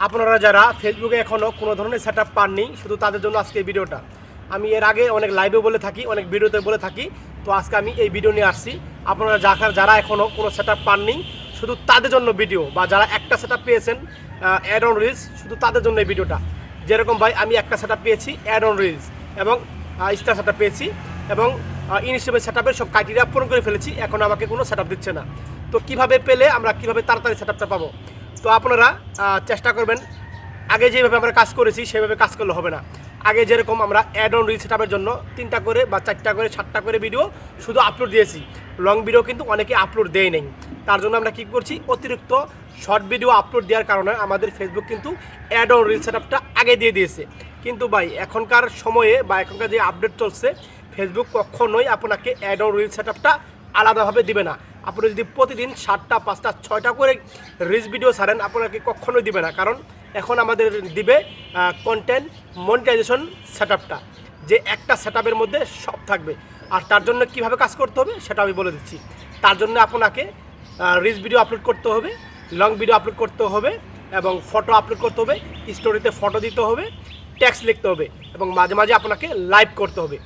আপনারা যারা ফেসবুকে এখনও কোনো ধরনের সেটআপ পাননি, শুধু তাদের জন্য আজকে এই ভিডিওটা। আমি এর আগে অনেক লাইভে বলে থাকি, অনেক ভিডিওতে বলে থাকি, তো আজকে আমি এই ভিডিও নিয়ে আসছি। আপনারা যারা এখনও কোনো সেটআপ পাননি, শুধু তাদের জন্য ভিডিও, বা যারা একটা সেটআপ পেয়েছেন অ্যাড অন রিলস, শুধু তাদের জন্য এই ভিডিওটা। যেরকম ভাই আমি একটা সেটআপ পেয়েছি অ্যাড অন রিলস, এবং স্টার সেটআপ পেয়েছি, এবং ইনস্টাগ্রামের সেটআপের সব ক্রাইটেরিয়া পূরণ করে ফেলেছি। এখন আমাকে কোনো সেটআপ দিচ্ছে না। তো কিভাবে পেলে আমরা কিভাবে তাড়াতাড়ি সেটআপটা পাবো? তো আপনারা চেষ্টা করবেন, আগে যেভাবে আমরা কাজ করেছি সেভাবে কাজ করলে হবে না। আগে যেরকম আমরা অ্যাড অন রিল সেটআপের জন্য 3টা করে বা 4টা করে 7টা করে ভিডিও শুধু আপলোড দিয়েছি, লং ভিডিও কিন্তু অনেকে আপলোড দেয় নেই। তার জন্য আমরা কী করছি, অতিরিক্ত শর্ট ভিডিও আপলোড দেওয়ার কারণে আমাদের ফেসবুক কিন্তু অ্যাড অন রিল সেটআপটা আগে দিয়ে দিয়েছে। কিন্তু ভাই এখনকার সময়ে বা এখনকার যে আপডেট চলছে, ফেসবুক কখনোই আপনাকে অ্যাড অন রিল সেটআপটা আলাদাভাবে দিবে না। আপনি যদি প্রতিদিন 7টা 5টা 6টা করে রিলস ভিডিও ছাড়েন, আপনাকে কখনোই দিবে না। কারণ এখন আমাদের দিবে কন্টেন্ট মনিটাইজেশন সেটআপটা, যে একটা সেটআপের মধ্যে সব থাকবে। আর তার জন্য কিভাবে কাজ করতে হবে সেটা আমি বলে দিচ্ছি। তার জন্য আপনাকে রিলস ভিডিও আপলোড করতে হবে, লং ভিডিও আপলোড করতে হবে, এবং ফটো আপলোড করতে হবে, স্টোরিতে ফটো দিতে হবে, টেক্সট লিখতে হবে, এবং মাঝে মাঝে আপনাকে লাইভ করতে হবে।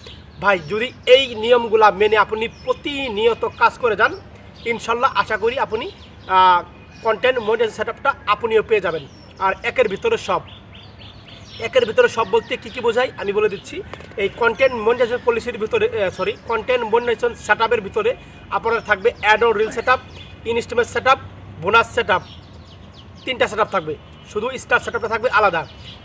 ভাই যদি এই নিয়মগুলা মেনে আপনি প্রতিনিয়ত কাজ করে যান, ইনশাল্লাহ আশা করি আপনি কন্টেন্ট মনিটাইজেশন সেটআপটা আপনিও পেয়ে যাবেন। আর একের ভিতরে সব বলতে কী কী বোঝায় আমি বলে দিচ্ছি। এই কন্টেন্ট মনিটাইজেশন পলিসির ভিতরে কন্টেন্ট মনিটাইজেশন সেটআপের ভিতরে আপনার থাকবে add on reel setup, instant setup, bonus setup, 3টা সেটআপ থাকবে। শুধু স্টার সেটআপটা থাকবে আলাদা।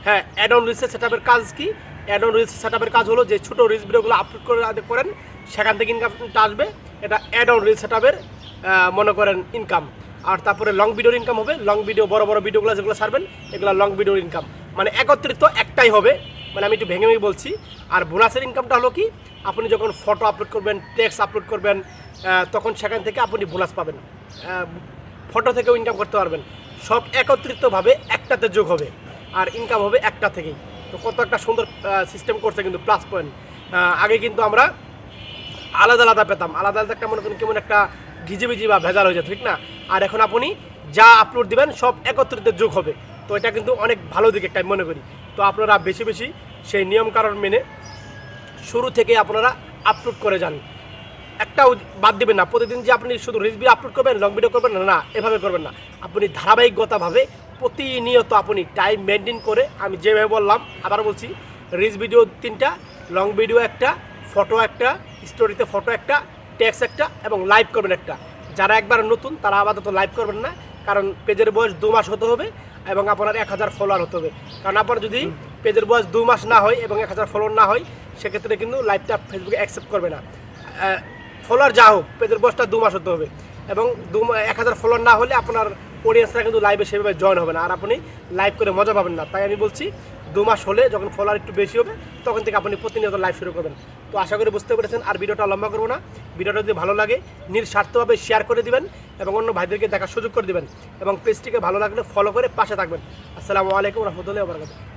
হ্যাঁ, অ্যাড অন রিলসের সেটআপের কাজ কি? অ্যাড অন রিলস সেটআপের কাজ হলো যে ছোটো রিলস ভিডিওগুলো আপলোড করেন, সেখান থেকে ইনকামটা আসবে, এটা অ্যাড অন রিলস সেটআপের মনে করেন ইনকাম। আর তারপরে লং ভিডিওর ইনকাম হবে, লং ভিডিও বড় বড় ভিডিওগুলো যেগুলো ছাড়বেন এগুলো লং ভিডিওর ইনকাম, মানে একত্রিত একটাই হবে। মানে আমি একটু ভেঙে বলছি। আর বোনাসের ইনকামটা হলো কি, আপনি যখন ফটো আপলোড করবেন, টেক্সট আপলোড করবেন, তখন সেখান থেকে আপনি বোনাস পাবেন, ফটো থেকেও ইনকাম করতে পারবেন। সব একত্রিতভাবে একটাতে যোগ হবে, আর ইনকাম হবে একটা থেকেই। তো কত একটা সুন্দর সিস্টেম করছে কিন্তু, প্লাস পয়েন্ট। আগে কিন্তু আমরা আলাদা আলাদা পেতাম, আলাদা আলাদা একটা মনে করেন কেমন একটা ঘিজিবিজি বা ভেজাল হয়ে যেত, ঠিক না? আর এখন আপনি যা আপলোড দিবেন সব একত্রিত যোগ হবে। তো এটা কিন্তু অনেক ভালো দিক একটা আমি মনে করি। তো আপনারা বেশি বেশি সেই নিয়মকানুন মেনে শুরু থেকে আপনারা আপলোড করে যান, একটাও বাদ দেবেন না। প্রতিদিন যে আপনি শুধু রিলস ভিডিও আপলোড করবেন, লং ভিডিও করবেন না, এভাবে করবেন না। আপনি ধারাবাহিকতাভাবে প্রতিনিয়ত আপনি টাইম মেনটেন করে, আমি যেভাবে বললাম আবার বলছি, রিলস ভিডিও 3টা, লং ভিডিও একটা, ফটো একটা, স্টোরিতে ফটো একটা, টেক্সট একটা, এবং লাইভ করবেন একটা। যারা একবার নতুন তারা আপাতত লাইভ করবেন না, কারণ পেজের বয়স 2 মাস হতে হবে, এবং আপনার 1000 ফলোয়ার হতে হবে। কারণ আপনার যদি পেজের বয়স 2 মাস না হয় এবং 1000 ফলোয়ার না হয়, সেক্ষেত্রে কিন্তু লাইভটা ফেসবুকে অ্যাকসেপ্ট করবে না। ফলোয়ার যা হোক, পেজের বয়সটা 2 মাস হতে হবে, এবং 1000 ফলোয়ার না হলে আপনার অডিয়েন্সরা কিন্তু লাইভে সেভাবে জয়েন হবে না, আর আপনি লাইভ করে মজা পাবেন না। তাই আমি বলছি 2 মাস হলে, যখন ফলোয়ার একটু বেশি হবে, তখন থেকে আপনি প্রতিনিয়ত লাইভ শুরু করবেন। তো আশা করি বুঝতে পেরেছেন। আর ভিডিওটা লম্বা করবো না। ভিডিওটা যদি ভালো লাগে নিঃস্বার্থভাবে শেয়ার করে দিবেন, এবং অন্য ভাইদেরকে দেখার সুযোগ করে দিবেন, এবং পেজটিকে ভালো লাগলে ফলো করে পাশে থাকবেন। আসসালামু আলাইকুম রহমতুল্লাহি ওয়া বারাকাতুহু।